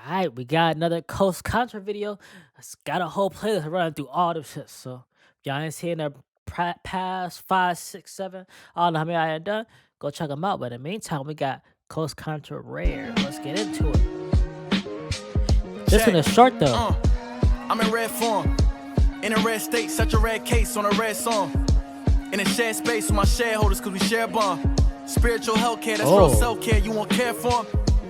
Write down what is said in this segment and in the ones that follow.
Alright, we got another Coast Contra video. It's got a whole playlist running through all them shits. So if y'all ain't seen the past 5, 6, 7, I don't know how many I had done. Go check them out. But in the meantime, we got Coast Contra Rare. Let's get into it. This one Check. is short though. I'm in red form, in a red state, such a red case on a red song. In a shared space with my shareholders, cause we share a bond. Spiritual healthcare, that's real self-care, you won't care for 'em.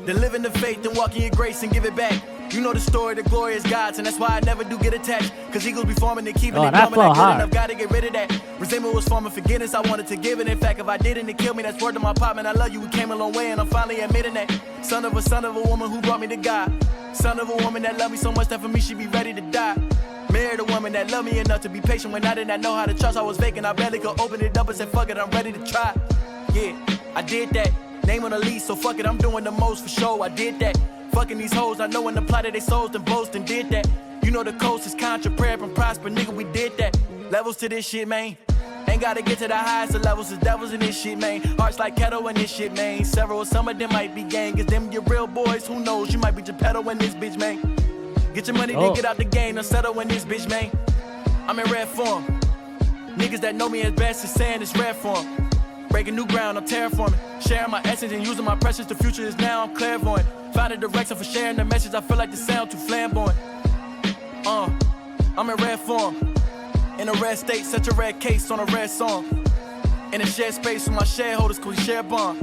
Then live in the faith and walk in your grace and give it back. You know the story, the glory is God's, and that's why I never do get attached. Cause eagles be forming and keeping it coming, that good enough, gotta get rid of that. Resentment was forming forgiveness, I wanted to give it. In fact, if I didn't, it killed me, that's word to my pop, man, I love you, we came a long way, and I'm finally admitting that. Son of a woman who brought me to God. Son of a woman that loved me so much that for me she be ready to die. Married a woman that loved me enough to be patient when I did not know how to trust. I was vacant, I barely could open it up and said fuck it, I'm ready to try. Yeah, I did that. Name on the lease, so fuck it, I'm doing the most for sure. I did that. Fucking these hoes, I know when the plot of they souls and boast and did that. You know the coast is contra, prayer and prosper, nigga, we did that. Levels to this shit, man. Ain't gotta get to the highest of levels, there's devils in this shit, man. Hearts like kettle in this shit, man. Some of them might be gang, cause them your real boys, who knows? You might be Geppetto in this bitch, man. Get your money, then get out the game, and settle in this bitch, man. I'm in red form. Niggas that know me as best is saying it's red form. Breaking new ground, I'm terraforming. Sharing my essence and using my precious, the future is now, I'm clairvoyant. Find a direction for sharing the message, I feel like the sound too flamboyant. I'm in red form. In a red state, such a red case on a red song. In a shared space with my shareholders, cause we share a bond.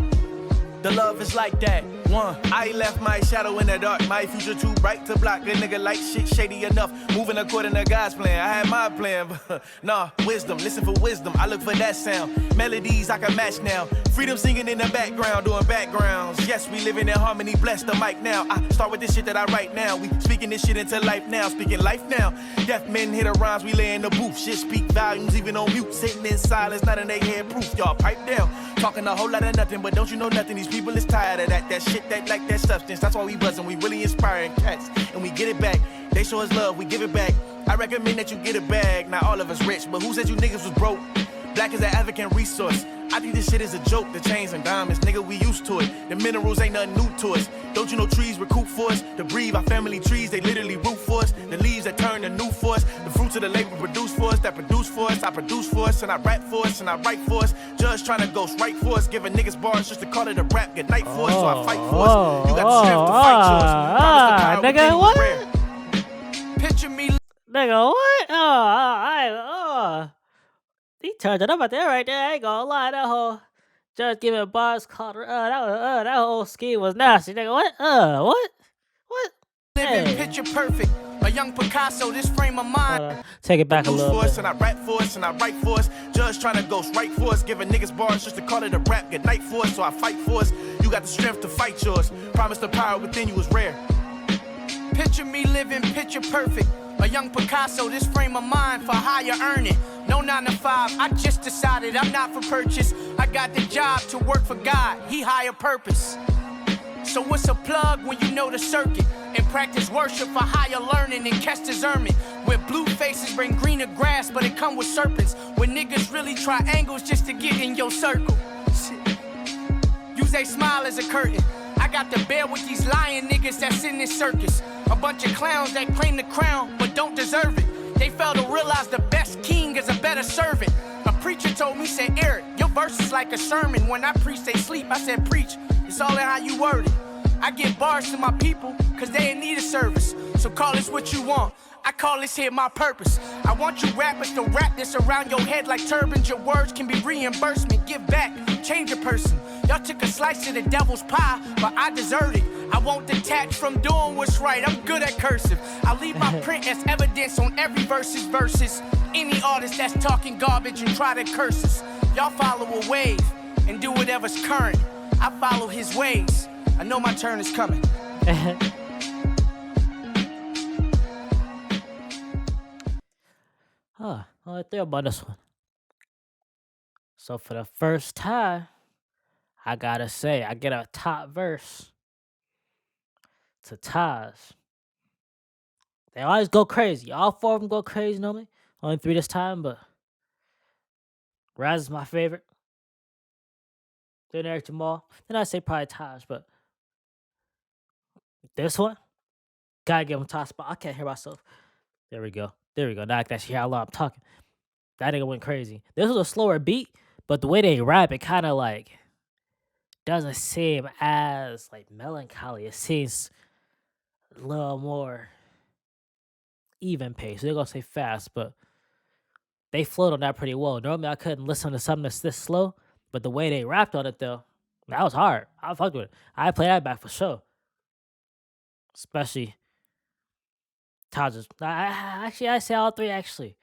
The love is like that. I left my shadow in the dark. My future too bright to block. A nigga like shit shady enough. Moving according to God's plan. I had my plan, but nah, wisdom. Listen for wisdom. I look for that sound. Melodies I can match now. Freedom singing in the background, doing backgrounds. Yes, we living in harmony. Bless the mic now. I start with this shit that I write now. We speaking this shit into life now. Speaking life now. Deaf men hit the rhymes. We lay in the booth. Shit speak volumes, even on mute. Sitting in silence, not in their head proof. Y'all pipe down. Talking a whole lot of nothing, but don't you know nothing? These people is tired of that shit that like that substance. That's why we buzzing. We really inspiring cats, and we get it back. They show us love, we give it back. I recommend that you get a bag. Not all of us rich, but who said you niggas was broke? Black is an African resource. I think this shit is a joke. The chains and diamonds, nigga, we used to it. The minerals ain't nothing new to us. Don't you know trees recruit for us? To breathe, our family trees, they literally root for us. The leaves that turn to new for us. The fruits of the labor produce for us, that produce for us. I produce for us, and I rap for us, and I write for us. Judge trying to ghost write for us. Giving niggas bars just to call it a rap. Good night for us, so I fight for us. You got the strength to fight yours. Nigga, what? Picture me. Nigga, what? He turned it up out there right there. I ain't gonna lie, that whole just giving bars called that whole scheme was nasty. Nigga, what? Living picture perfect. A young Picasso, this frame of mind. Take it back a little bit. And I rap for us, and I write for us. Judge trying to ghost write for us. Giving niggas bars just to call it a rap. Good night for us, so I fight for us. You got the strength to fight yours. Promise the power within you is rare. Picture me living picture perfect. A young Picasso, this frame of mind for higher earning. No 9 to 5, I just decided I'm not for purchase. I got the job to work for God, He higher purpose. So what's a plug when you know the circuit? And practice worship for higher learning and catch discernment. Where blue faces bring greener grass, but it come with serpents. Where niggas really triangles just to get in your circle. Shit. Use a smile as a curtain. I got to bear with these lying niggas that's in this circus. A bunch of clowns that claim the crown but don't deserve it. They fail to realize the best king is a better servant. A preacher told me, said, Eric, your verse is like a sermon. When I preach, they sleep. I said, preach. It's all in how you word it. I give bars to my people cause they in need of service. So call this what you want. I call this here my purpose. I want you rappers to wrap this around your head like turbans. Your words can be reimbursement. Give back, change a person. Y'all took a slice of the devil's pie, but I deserved it. I won't detach from doing what's right. I'm good at cursive. I leave my print as evidence on every verses. Any artist that's talking garbage and try to curse us. Y'all follow a wave and do whatever's current. I follow his ways. I know my turn is coming. I think about this one. So for the first time, I gotta say, I get a top verse to Taj. They always go crazy. All 4 of them go crazy normally. Only 3 this time, but Raz is my favorite. Then Eric Jamal. Then I say probably Taj, but this one, Gotta give him top spot. I can't hear myself. There we go. There we go. Now I can actually hear how loud I'm talking. That nigga went crazy. This was a slower beat, but the way they rap, it kind of like doesn't seem as like melancholy. It seems a little more even pace. They're gonna say fast, but they flowed on that pretty well. Normally, I couldn't listen to something that's this slow, but the way they rapped on it though, that was hard. I fucked with it. I play that back for sure, especially Taj's. Actually, I say all three actually.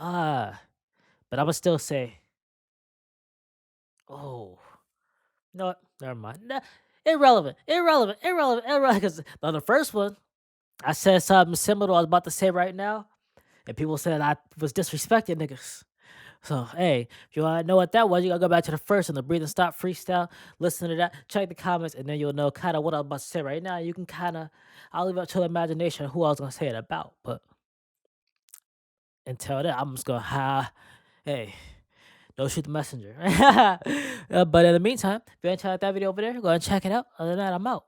But I would still say, oh, you know what? Never mind. Nah, irrelevant. Because on the first one, I said something similar to what I was about to say right now, and people said I was disrespecting niggas. So, hey, if you want to know what that was, you gotta go back to the first one, the Breathe and Stop freestyle. Listen to that, check the comments, and then you'll know kind of what I'm about to say right now. You can kind of, I'll leave it up to the imagination who I was gonna say it about. But until then, I'm just gonna, hey, don't shoot the messenger. But in the meantime, if you enjoyed that video over there, go ahead and check it out. Other than that, I'm out.